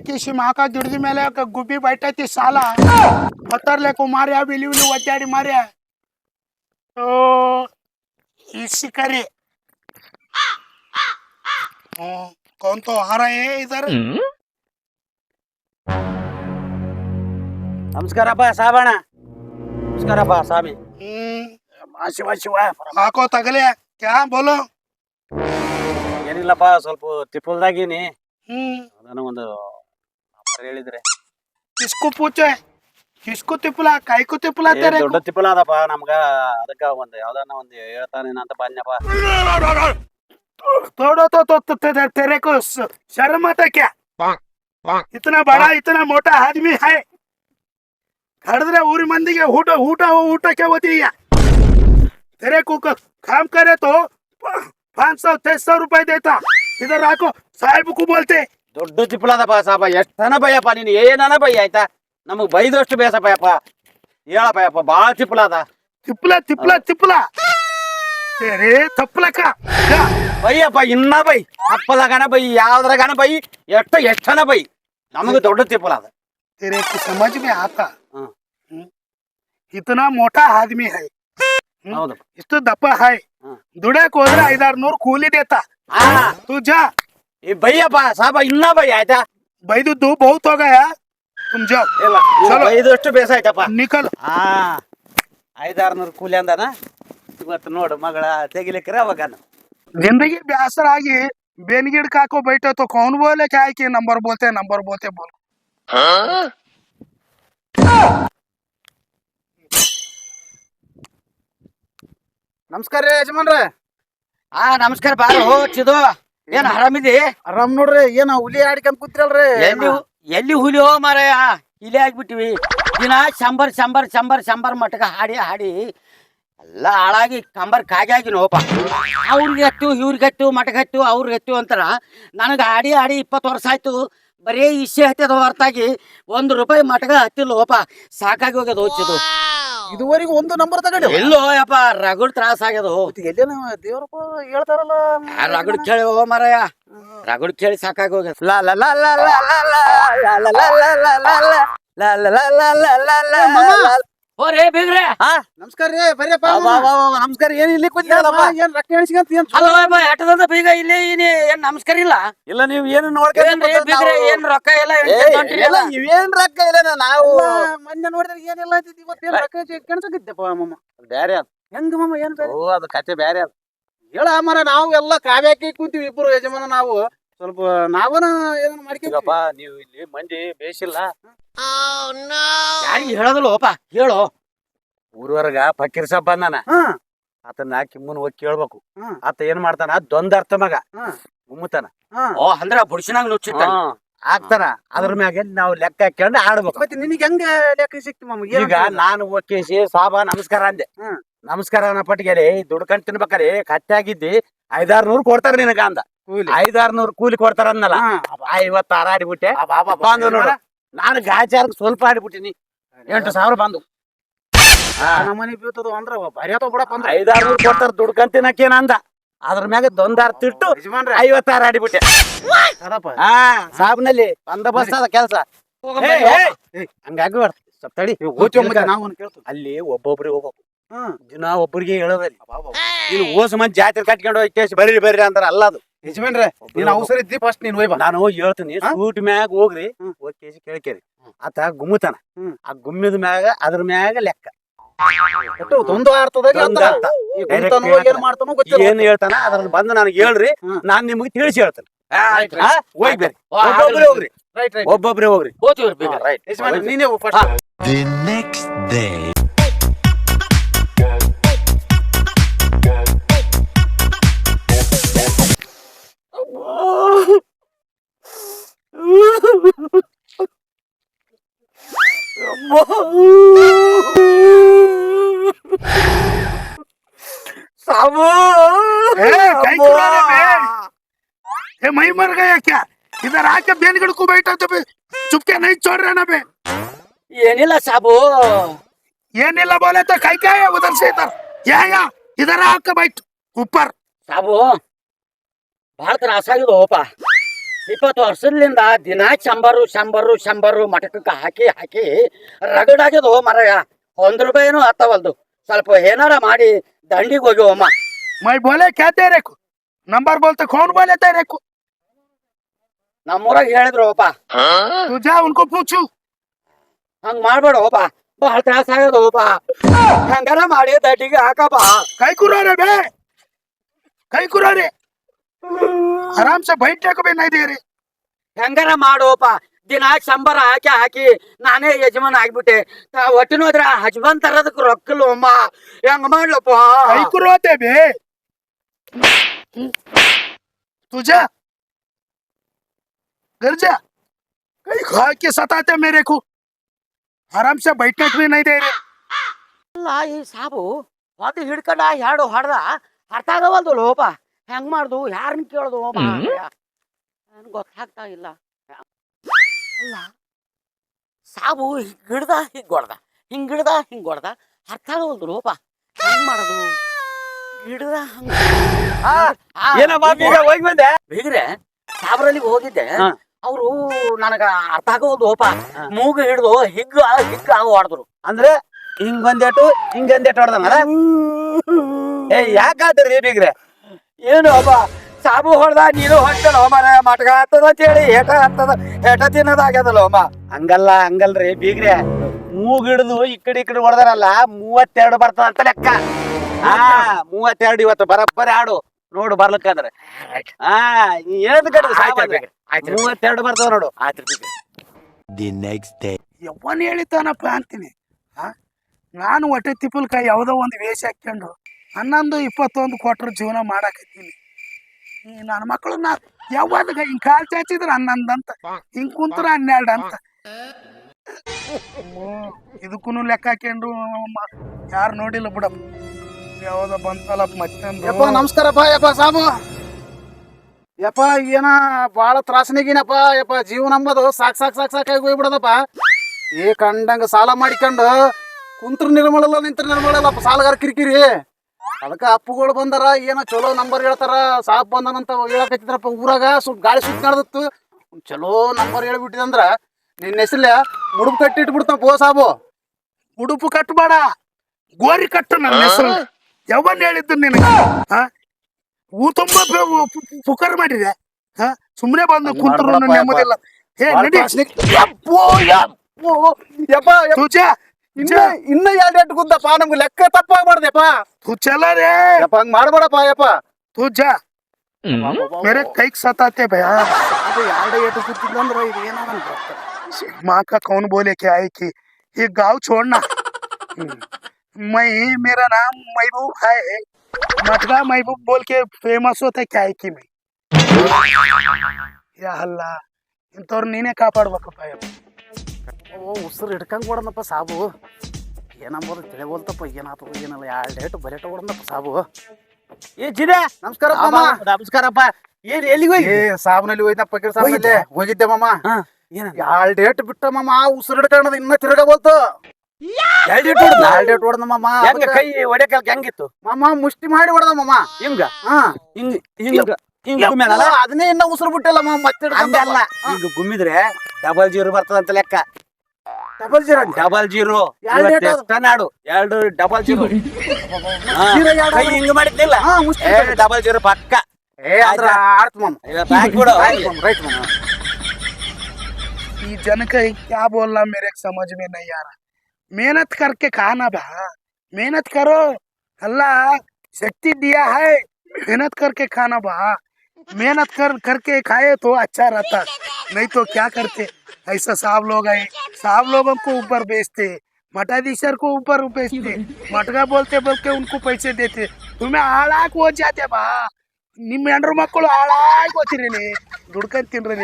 ಕಿಸಿ ಮಾಕ ದುಡ್ದ ಮೇಲೆ ಗುಬ್ಬಿ ಬೈಟೈತಿ ಸಾಲ ಬತ್ತರ್ಲೆ ಮಾರ್ಯ ಬಿಲಿ ಬಿಲಿ ಒದ್ದಾಡಿ ಮಾರ್ಯ ಓ इसी करे कौन तो आ रहे हैं इधर ನಮಸ್ಕಾರಪ್ಪ ಸಾಬಣ್ಣ ನಮಸ್ಕಾರಪ್ಪ ಸ್ವಾಮಿ ಶಿವ ಶಿವ ಹಾಕೋ ತಗಲೆ ಕ್ಯಾ ಬೋಲೋ ಏನಿಲ್ಲಪ್ಪ ಸ್ವಲ್ಪ ತಿಪ್ಪಲ್ದಾಗೀನಿ ನಾನು ಒಂದು ಹೇಳಿದ್ರೆ किसको पूछे किसको तिपला काय को तिपला तेरे ದೊಡ್ಡ ತಿಪ್ಪಲ ಅದಪ್ಪ ನಮ್ಗ ಅದಕ್ಕ ಒಂದು ಯಾವ್ದಾನ ಒಂದು ಹೇಳ್ತಾನೇನ ಅಂತ ಬಂದ್ನಪ್ಪ थोड़ा तो तेरे को शर्म आता क्या इतना बड़ा इतना मोटा आदमी है खड़े ऊरी मंदी के ऊट ऊट ऊट क्या होती है तेरे को काम करे तो 500-600 रुपए देता इधर आको साहब को बोलते ದೊಡ್ಡ ತಿಪ್ಪಲ ಅದಪ್ಪ ಸಾಬ ಎಷ್ಟನ ಭಯಪ್ಪ ನೀನು ಏನನ ಭಯ ಆಯ್ತಾ ನಮಗ್ ಬೈದಷ್ಟು ಬೇಸಪ್ಪ ಯಪ್ಪ ಹೇಳಪ್ಪ ಯಪ್ಪ ಬಾಳ ತಿಪ್ಪಲ ಅದ तिपला तिपला तिपला तेरे थपला का ಬೈಯಪ್ಪ ಇನ್ನ ಬೈ ಹಪ್ಪದಾಗನ ಬೈ ಯಾವ್ದ್ರಾಗನ ಬೈ ಎಷ್ಟನ ಬೈ ನಮಗ ದೊಡ್ಡ ತಿಪ್ಪಲ ಅದ तेरे को समझ में आता इतना मोटा आदमी है इतना दप्पा है दुड़े को 500 ಕೂಲಿ देता तू जा ಈ ಬೈಯಪ್ಪ ಸಾಬ ಇನ್ನ ಬೈ ಆಯ್ತಾ बैदू दो बहुत हो गया तुम जाओ ಇಲ್ಲ ಬೈದಷ್ಟು ಬೇಸ ಆಯ್ತಪ್ಪ निकल 500-600 ಕೂಲಿ ಅಂದನ ಇವತ್ತು ನೋಡು ಮಗಳ ತೆಗಿಲಿಕ್ರೆ ಅವಾಗ जिंदगी बेअसर आगी बेनगिड़ का को बैठे तो कौन बोले क्या है कि नंबर बोलते बोल ನಮಸ್ಕಾರ ರೀ ಯಜಮಾನ್ರ ನಮಸ್ಕಾರ ಬಾರೋ ಚಿದು ಏನ್ ಆರಾಮಿದಿ ಆರಾಮ್ ನೋಡ್ರಿ ಏನ ಹುಲಿ ಆಡ್ಕೊಂಡ್ ಕೂತಿರಲ್ರಿ ಎಲ್ಲಿ ಹುಲಿ ಹೋ ಮಾರಾಯ ಇಲ್ಲೇ ಆಗ್ಬಿಟ್ಟಿವಿ ದಿನ ಶಂಬರ್ ಮಟಕ ಹಾಡಿ ಎಲ್ಲ ಹಾಳಾಗಿ ಕಂಬರ್ ಕಾಗಿ ನೋಪ ಅವ್ರಿಗೆ ಹತ್ತು ಇವ್ರಿಗೆ ಹತ್ತು ಮಟಕ ಹತ್ತು ಅವ್ರಿಗೆ ಹತ್ತು ಅಂತಾರ ನನಗೆ ಹಾಡಿ 20 ವರ್ಷ ಆಯ್ತು ಬರೀ ಇಷ್ಟೇ ಹತ್ತದ ಹೊರತಾಗಿ 1 ರೂಪಾಯಿ ಮಟಕ ಹತ್ತಿಲ್ಲ ಹೋಪ ಸಾಕಾಗಿ ಹೋಗ್ಯದ ಹೋಚಿದು ಇದುವರೆಗೂ ಒಂದು ನಂಬರ್ ತಗೊಂಡು ಎಲ್ಲೋ ಯಪ್ಪ ರಗಡ್ ತ್ರಾಸ ಆಗ್ಯದ ಎಲ್ಲೇನ ದೇವ್ರಪ್ಪ ಹೇಳ್ತಾರಲ್ಲ ರಗಡ್ ಕೇಳಿ ಹೋ ಮಾರಾಯ ರಗಡ್ ಕೇಳಿ ಸಾಕಾಗಿ ಹೋಗ್ಯದ ಓ ರೇ ಬಿಗ್ರೆ ನಮಸ್ಕಾರ ರೀ ಬರ್ಯಪ್ಪ ನಮಸ್ಕಾರ ಏನ್ ಇಲ್ಲಿ ಕೂತಿದ್ದಲ್ಲಪ್ಪ ಏನ್ ರೊಕ್ಕ ಎಣಿಸ್ಕೊಂತ ಏನ್ ಅಲ್ಲಪ್ಪ ಎಟ್ಟದಂತ ಬೀಗ ಇಲ್ಲಿ ಏನ್ ನಮಸ್ಕಾರ ಇಲ್ಲ ಇಲ್ಲ ನೀವು ಏನು ಬಿಗ್ರೆ ಏನ್ ರೊಕ್ಕ ಎಲ್ಲ ಇವೇನ್ ರೊಕ್ಕ ಇಲ್ಲ ನಾವು ಮೊನ್ನೆ ನೋಡಿದ್ರೆ ಏನಿಲ್ಲ ಅಂತಿದ್ ಇವತ್ತೇನ್ ರೊಕ್ಕ ಕೆಣಸಕಿದ್ದಪ್ಪ ಮಮ್ಮ ಬ್ಯಾರೆ ಅದ ಹೆಂಗ ಮಮ್ಮ ಏನ್ ಓ ಅದು ಕತೆ ಬ್ಯಾರೆ ಅದ ಹೇಳ ಮರ ನಾವು ಎಲ್ಲ ಕಾವ್ಯಾಕಿ ಕೂತೀವಿ ಇಬ್ರು ಯಜಮಾನ ನಾವು ಸ್ವಲ್ಪ ನಾವನ ಏನ ಮಾಡ್ತೀವಪ್ಪ ನೀವು ಇಲ್ಲಿ ಮಂದಿ ಬೇಸಿಲ್ಲ ಯಾರಿಗೆ ಹೇಳೋದಿಲ್ಲಪ್ಪ ಹೇಳು ಊರವರ್ಗ ಫಕೀರ್ ಸಾಬ್ ಬಂದಾನ ಆತನ ಕಿಮ್ಮನ್ ಹೋಗಿ ಕೇಳ್ಬೇಕು ಆತ ಏನ್ ಮಾಡ್ತಾನ ದೊಂದರ್ಥ ಮಗ ಗುಮ್ಮತಾನ ಓ ಅಂದ್ರ ಬುಡ್ಸಿನಾಗ ನುಚ್ಚಿರ್ತಾನ ಆಗ್ತಾನ ಅದ್ರ ಮ್ಯಾಗ ನಾವು ಲೆಕ್ಕ ಹಾಕೊಂಡು ಆಡ್ಬೇಕು ಮತ್ತೆ ನಿನಗೆ ಹೆಂಗ ಲೆಕ್ಕ ಸಿಕ್ತಿ ಮಮ್ಮ ಈಗ ನಾನು ಒಕ್ಕೇಸಿ ಸಾಬ ನಮಸ್ಕಾರ ಅಂದೆ ನಮಸ್ಕಾರ ಪಟ್ಟಿಗೆ ದುಡ್ಕೊಂಡ್ ತಿನ್ಬೇಕಾರೆ ಕಟ್ಟಾಗಿದ್ದಿ 500-600 ಕೊಡ್ತಾರ ನಿನಗ ಅಂದ 500-600 ಕೂಲಿ ಕೊಡ್ತಾರ ಅನ್ನಲ್ಲ 50 ಆರಾಡಿಬಿಟ್ಟೆ ಬಂದು ನೋಡು ನಾನು ಗಾಚಾರ ಸ್ವಲ್ಪ ಆಡಿಬಿಟ್ಟಿನಿ 8,000 ಬಂದು ಮನೆ ಬೀಳ್ತದ ಅಂದ್ರ ಬರಿ ಆತ ಬಿಡಪ್ಪ ಅಂದ್ರ 500-600 ಕೊಡ್ತಾರ ದುಡ್ಕೊಂಡ್ ತಿನ್ನಕೇನ ಅಂದ ಅದ್ರ ಮ್ಯಾಗ ದೊಂದಾರ್ ತಿಟ್ಟು 50 ಆಡಿಬಿಟ್ಟೆ ಸಾಬ್ನಲ್ಲಿ ಬಂದೋಬಸ್ತ್ ಅದ ಕೆಲ್ಸ ಹಂಗಾಗ್ಬಾರ್ದು ಸ್ವಲ್ಪ ತಡಿ ಅಲ್ಲಿ ಒಬ್ಬೊಬ್ರಿಗೆ ಹೋಗ್ಬೇಕು ದಿನ ಒಬ್ಬರಿಗೆ ಹೇಳೋದಲ್ಲಿ ನೀನು ಓಸ್ ಮಂದಿ ಜಾತ್ರೆ ಕಟ್ಕೊಂಡು ಹೋಗಿ ಬರ್ರಿ ಅಂತಾರ ಅಲ್ಲ ಅದು ಯಜಮಾನ್ರೆ ನೀನ್ ಅವಸರ ಇದ್ದಿ ಫಸ್ಟ್ ನೀನ್ ಹೋಯ್ ಬಾ ನಾನು ಹೇಳ್ತೀನಿ ಸೂಟ್ ಮ್ಯಾಗ ಹೋಗ್ರಿ ಹೋಗಿ ಕೇಳ್ಕೇರಿ ಆತ ಗುಮ್ಮತಾನ ಆ ಗುಮ್ಮಿದ ಮ್ಯಾಗ ಅದ್ರ ಮ್ಯಾಗ ಲೆಕ್ಕ ಏನ್ ಹೇಳ್ತಾನ ಅದ್ರಲ್ಲಿ ಬಂದು ನನಗೆ ಹೇಳ್ರಿ ನಾನ್ ನಿಮ್ಗೆ ತಿಳಿಸಿ ಹೇಳ್ತೇನೆ ಒಬ್ಬೊಬ್ರೆ ಹೋಗ್ರಿ ನೀನೇ साबू मैं मर गया क्या इधर आके बेनगढ़ को बैठा तो चुपके नहीं छोड़ रहे ना बे ಏನಿಲ್ಲ ಸಾಬು ಏನಿಲ್ಲ बोले तो कहीं क्या है उधर से यहाँ इधर आके बैठ ऊपर ಸಾಬು ಬಹಳ ತ್ರಾಸ ಆಗಿದೋಪ 20 ವರ್ಷದಿಂದ ದಿನ ಶಂಬರು ಮಟಕಕ್ಕೆ ಹಾಕಿ ಹಾಕಿ ರಗಡಾಗ್ಯದ ಮರಯ 1 ರೂಪಾಯಿನೂ ಹತ್ತವಲ್ದು. ಸ್ವಲ್ಪ ಏನಾರ ಮಾಡಿ ದಂಡಿಗೆ ಹೋಗ್ಯವಮ್ಮ. मैं बोले क्या तेरे को नंबर बोलते कौन बोले तेरे को ನಮ್ಮೂರಾಗ ಹೇಳಿದ್ರಪ್ಪ, तू जा उनको पूछू ಹಂಗ ಮಾಡ್ಬೇಡಪ್ಪ, ಬಹಳ ತ್ರಾಸ ಆಗ್ಯದಪ್ಪ. ಹೆಂಗಾರ ಮಾಡಿ ದಂಡಿಗೆ ಹಾಕಪ್ಪ. कई कुरा रे बे कई कुरा रे आराम से बैठने को भी नहीं दे रहे ಹೆಂಗಾರ ಮಾಡೋಪ. ದಿನ ಶಂಬರ ಹಾಕಿ ಹಾಕಿ ನಾನೇ ಯಜಮಾನ ಆಗ್ಬಿಟ್ಟೆ. ಒಟ್ಟಿನ ಹೋದ್ರ ಹಜ್ಬಂದ್ ತರೋದಕ್ಕೆ ರೊಕ್ಕಲ್ವಮ್ಮ. ಹೆಂಗ ಮಾಡ್ಲಪ್ಪ? कई कुरा होते बे तू जा घर जा कई खा के सताते मेरे को आराम से बैठने को भी नहीं दे रहे ಅಲ್ಲ, ಈ ಸಾಬು ಹೊತ್ತು ಹಿಡ್ಕೊಂಡ ಎರಡು ಹೊಡೆದ ಅರ್ಥ ಆಗವಲ್ದು ಲೋಪ. ಹೆಂಗ್ ಮಾಡ್ದು, ಯಾರನ್ನ ಕೇಳ್ದು ನನ್ ಗೊತ್ತಾಗ್ತಾ ಇಲ್ಲ. ಅಲ್ಲ, ಸಾಬು ಹಿಡ್ದ ಹಿಂಗ್ ಹೊಡ್ದ ಹಿಂಗ್ ಹೊಡ್ದ ಅರ್ಥ ಆಗವಲ್ದು ಲೋಪ. ಹೆಂಗ್ ಮಾಡೋದು? ಹಿಡ್ದ ಹೋಗಿ ಬಂದೆ. ಬೀಗ್ರೆ ಸಾಬ್ರಲ್ಲಿ ಹೋಗಿದ್ದೆ. ಅವ್ರು ನನಗ ಅರ್ಥ ಆಗವಲ್ದು ಲೋಪ. ಮೂಗು ಹಿಡ್ದು ಹಿಗ್ಗ ಹೊಡೆದ್ರು. ಅಂದ್ರೆ ಹಿಂಗೊಂದೇಟು ಹಿಂಗೊಂದೇಟು ಹೊಡ್ದಲ್ಲ. ಯಾಕಾದ್ರಿ ಬೀಗ್ರೆ? ಏನು ಅಬ್ಬ, ಸಾಬು ಹೊಡ್ದ ನೀನು ಹೊಟ್ಟಲ್ಲ ಮರ ಮಟ್ಗ ಹತ್ತದ ಅಂತೇಳಿ ಹೇಟ ತಿನ್ನೋದಾಗ್ಯದಲ್ಲ ಅಮ್ಮ. ಹಂಗಲ್ರಿ ಬೀಗ್ರೆ, ಮೂಗಿಡ್ದು ಈ ಕಡೆ ಹೊಡೆದಾರಲ್ಲ 32 ಬರ್ತದ ಅಂತ ಲೆಕ್ಕ. 32 ಇವತ್ತು ಬರಬ್ಬರಿ ಆಡು ನೋಡು ಬರ್ಲಕ್ಕಂದ್ರೆ. ಏನದು ಕಡೆ 32 ಬರ್ತದ ನೋಡು. ಯಾವನ್ ಹೇಳಿತಾನಪ್ಪ ಅಂತೀನಿ. ನಾನು ಹೊಟ್ಟೆ ತಿಪ್ಪಲ್ಕಾಯಿ ಯಾವುದೋ ಒಂದು ವೇಷ ಹಾಕ್ಕೊಂಡು 11-21 ಕೊಟ್ರ ಜೀವನ ಮಾಡಾಕತ್ತೀನಿ. ನನ್ನ ಮಕ್ಕಳು ನಾ ಯಾವಾಗ ಹಿಂಗ್ ಕಾಲ್ ಚಾಚಿದ್ರ 11 ಅಂತ, ಹಿಂಗ್ ಕುಂತ್ರ 12 ಅಂತ. ಇದಕ್ಕೂ ಲೆಕ್ಕ ಹಾಕೊಂಡು ಯಾರು ನೋಡಿಲ್ಲ ಬಿಡಪ್ಪ. ಯಾವ್ದ ಬಂತಲ್ಲಪ್ಪ ಮತ್ತೊಂದು. ನಮಸ್ಕಾರಪ್ಪ ಯಪ್ಪ ಸಾಬು. ಯಪ್ಪ ಏನ ಬಾಳ ತ್ರಾಸನಿಗಿನಪ್ಪ ಯಪ್ಪ. ಜೀವನ ಅಂಬದು ಸಾಕಾಗಿ ಹೋಗ್ಬಿಡದಪ್ಪ. ಕಂಡಂಗ ಸಾಲ ಮಾಡಿಕೊಂಡು ಕುಂತ್ರ ನಿರ್ಮಳಲ್ಲ ನಿಂತ್ರ ನಿರ್ಮಳಲ್ಲಪ್ಪ, ಸಾಲಗಾರ ಕಿರಿಕಿರಿ. ಅದಕ್ಕ ಅಪ್ಪುಗಳು ಬಂದಾರ, ಏನೋ ಚಲೋ ನಂಬರ್ ಹೇಳ್ತಾರ. ಸಾಬ್ ಬಂದನಂತ ಹೇಳಕತ್ತಿದ್ರಪ್ಪ ಊರಾಗ. ಸ್ವಲ್ಪ ಗಾಳಿ ಸುತ್ತ ನಡೆದತ್ತು, ಚಲೋ ನಂಬರ್ ಹೇಳ್ಬಿಟ್ಟಿದಂದ್ರ ನಿನ್ನ ಹೆಸರ್ಲೆ ಮುಡುಪು ಕಟ್ಟಿ ಇಟ್ಬಿಡ್ತಾವ ಸಾಬು. ಉಡುಪು ಕಟ್ಟಬೇಡ, ಗೋರಿ ಕಟ್ಟು ನನ್ನ ಹೆಸರು. ಯಾವನ್ ಹೇಳಿದ್ದು ನಿನಗೆ? ಊ ತುಂಬಾ ಪುಕರ್ ಮಾಡಿದೆ. ಸುಮ್ನೆ ಬಂದು ಕುಂತ್ರು ನೆಮ್ಮದಿಲ್ಲ. ಹೇ ನಡಿ ತುಜಾ ಇನ್ನ 2 ಗುದ್ದಪ್ಪ, ನಮ್ಗೆ ಲೆಕ್ಕ ತಪ್ಪಾಗ್ಬಾರ್ದಪ್ಪ. तू चला रे ಯಪ್ಪ ಹಂಗ ಮಾಡ್ಬೇಡಪ್ಪ ಯಪ್ಪ. तू जा मेरे कई सताते भैया. ಅದು 2 ಏಟು ಗುದ್ದಿಲ್ಲ ಅಂದ್ರೆ ಇದು ಏನಾಗಲ್ಲ. माँ का कौन बोले क्या है कि ये गांव छोड़ना. मैं मेरा नाम महबूब है, मटका महबूब बोल के फेमस होता क्या है कि मैं या अल्लाह इंतौर नीने ಕಾಪಾಡಬೇಕಪ್ಪ. ಉಸಿರು ಹಿಡ್ಕಂಗ್ ಕೊಡನಪ್ಪ ಸಾಬು. ಏನಂಬೋದು ತಿಳಿಬೋಲ್ತಪ್ಪ, ಏನಾತು ಏನಲ್ಲ. 2 ಏಟು ಬರೇಟ ಕೊಡನಪ್ಪ ಸಾಬು. ಜಿದೆ ನಮಸ್ಕಾರಪ್ಪ. ನಮಸ್ಕಾರಪ್ಪ. ಏನ್ ಎಲ್ಲಿಗೆ ಹೋಗಿ? ಸಾಬ್ನಲ್ಲಿ ಹೋಯ್ತಪ್ಪ, ಫಕೀರ್ ಸಾಬ್ನಲ್ಲಿ ಹೋಗಿದ್ದೆ ಮಾಮ. ಏನ 2 ಏಟು ಬಿಟ್ಟ ಮಾಮ. ಉಸಿರು ಹಿಡ್ಕೊಂಡದ ಇನ್ನ ತಿರ್ಗಬೋಲ್ತು. 2 ಏಟು ಹೊಡ್ದ? 2 ಏಟು ಹೊಡ್ದ ಮಾಮ. ಹೆಂಗ ಕೈ ಹೊಡೆಕಲ್ಕ ಹೆಂಗಿತ್ತು ಮಾಮ ಮುಷ್ಟಿ ಮಾಡಿ ಹೊಡ್ದ ಮಾಮ. ಹಿಂಗ ಹಾ ಹಿಂಗ ಹಿಂಗ ಗುಮ್ಯಾನಲ್ಲ? ಅದನ್ನೇ ಇನ್ನ ಉಸಿರು ಬಿಟ್ಟಿಲ್ಲ ಮಾಮ. ಮತ್ತೆ ಹಂಗಲ್ಲ, ಹಿಂಗ ಗುಮ್ಮಿದ್ರೆ 00 ಬರ್ತದಂತ ಲೆಕ್ಕ. ಡಬಲ್ ಜೀರೋ 00 2 ಏಟು ನಾಡು 2 00. ಕೈ ಹಿಂಗ ಮಾಡಿದ್ನಿಲ್ಲ. ಹಾ ಮುಷ್ಟಿ 00 ಪಕ್ಕ. ಅಂದ್ರ ಆಡ್ತು ಮಾಮ. ಇವತ್ತು ಹಾಕ್ಬಿಡು. ರೈಟ್ ಮಾಮ. ये जन का क्या बोलना मेरे समझ में नहीं आ रहा. मेहनत करके खाना बा, मेहनत करो. अल्लाह शक्ति दिया है, मेहनत करके खाना बा. मेहनत करके खाए तो अच्छा रहता, नहीं तो क्या करते. ऐसा साहब लोग है, साहब लोगों को ऊपर बेचते, मठाधीशर को ऊपर बेचते, मटका बोलते उनको पैसे देते. तुम्हें हालाक हो जाते बा. ನಿಮ್ಮ ಹೆಂಡ್ರು ಮಕ್ಕಳು ಹಾಳಾಗಿ ಹೋಗ್ತಿರಿ, ದುಡ್ಕೊಂಡ್ ತಿನ್ರಿ.